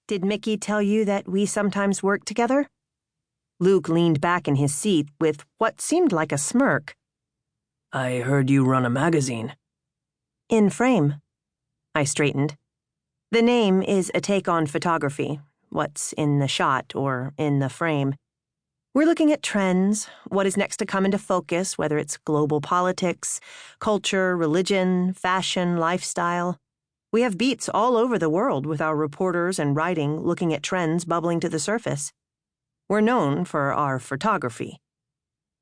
Did Mickey tell you that we sometimes work together? Luke leaned back in his seat with what seemed like a smirk. I heard you run a magazine. In Frame. I straightened. The name is a take on photography, what's in the shot or in the frame. We're looking at trends, what is next to come into focus, whether it's global politics, culture, religion, fashion, lifestyle. We have beats all over the world with our reporters and writing looking at trends bubbling to the surface. We're known for our photography.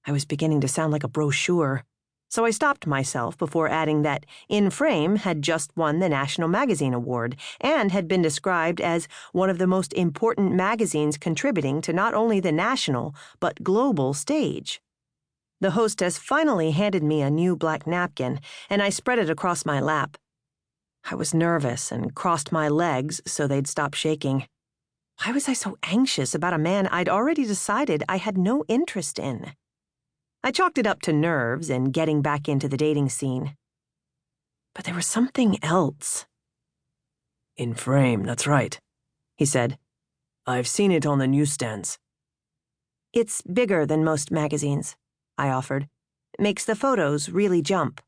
I was beginning to sound like a brochure, so I stopped myself before adding that In Frame had just won the National Magazine Award and had been described as one of the most important magazines contributing to not only the national but global stage. The hostess finally handed me a new black napkin, and I spread it across my lap. I was nervous and crossed my legs so they'd stop shaking. Why was I so anxious about a man I'd already decided I had no interest in? I chalked it up to nerves and getting back into the dating scene. But there was something else. In Frame, that's right, he said. I've seen it on the newsstands. It's bigger than most magazines, I offered. It makes the photos really jump.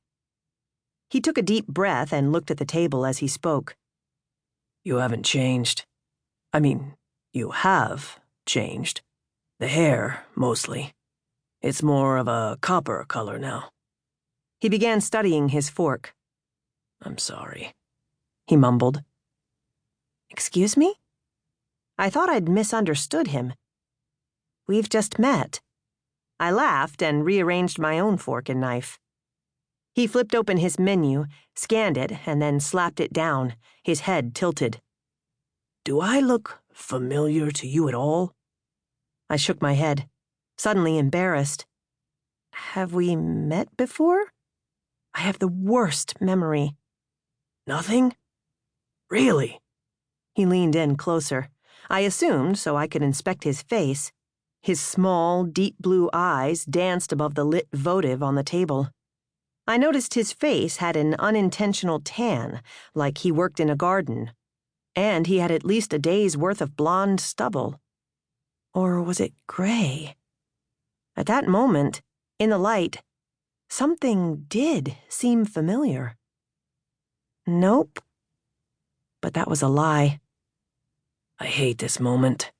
He took a deep breath and looked at the table as he spoke. You haven't changed. I mean, you have changed. The hair, mostly. It's more of a copper color now. He began studying his fork. I'm sorry, he mumbled. Excuse me? I thought I'd misunderstood him. We've just met. I laughed and rearranged my own fork and knife. He flipped open his menu, scanned it, and then slapped it down, his head tilted. Do I look familiar to you at all? I shook my head, suddenly embarrassed. Have we met before? I have the worst memory. Nothing? Really? He leaned in closer. I assumed so I could inspect his face. His small, deep blue eyes danced above the lit votive on the table. I noticed his face had an unintentional tan, like he worked in a garden, and he had at least a day's worth of blonde stubble. Or was it gray? At that moment, in the light, something did seem familiar. Nope. But that was a lie. I hate this moment.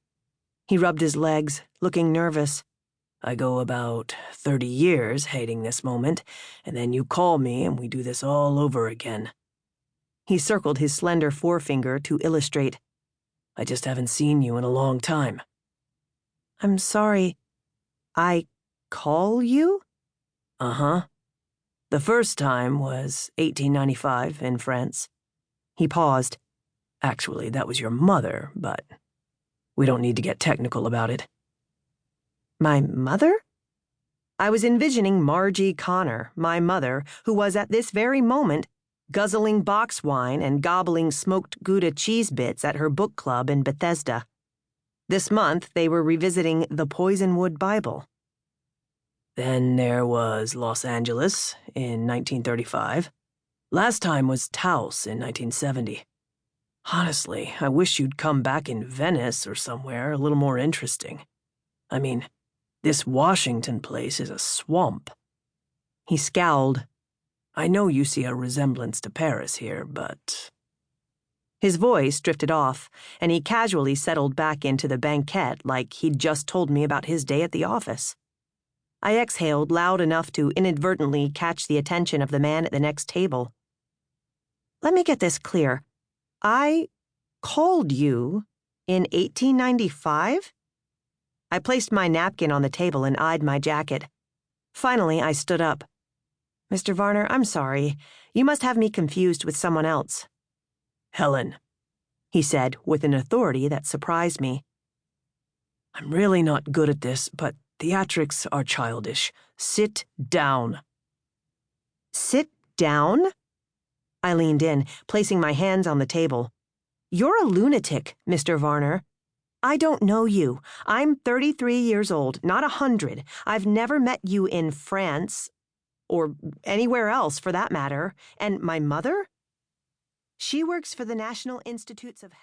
He rubbed his legs, looking nervous. I go about 30 years hating this moment, and then you call me and we do this all over again. He circled his slender forefinger to illustrate. I just haven't seen you in a long time. I'm sorry. I call you? Uh-huh. The first time was 1895 in France. He paused. Actually, that was your mother, but we don't need to get technical about it. My mother? I was envisioning Margie Connor, my mother, who was at this very moment guzzling box wine and gobbling smoked Gouda cheese bits at her book club in Bethesda. This month, they were revisiting the Poisonwood Bible. Then there was Los Angeles in 1935. Last time was Taos in 1970. Honestly, I wish you'd come back in Venice or somewhere a little more interesting. I mean, this Washington place is a swamp. He scowled. I know you see a resemblance to Paris here, but... His voice drifted off, and he casually settled back into the banquette like he'd just told me about his day at the office. I exhaled loud enough to inadvertently catch the attention of the man at the next table. Let me get this clear. I called you in 1895? I placed my napkin on the table and eyed my jacket. Finally, I stood up. Mr. Varner, I'm sorry. You must have me confused with someone else. Helen, he said with an authority that surprised me. I'm really not good at this, but theatrics are childish. Sit down. Sit down? I leaned in, placing my hands on the table. You're a lunatic, Mr. Varner. I don't know you. I'm 33 years old, not 100. I've never met you in France, or anywhere else for that matter. And my mother? She works for the National Institutes of Health.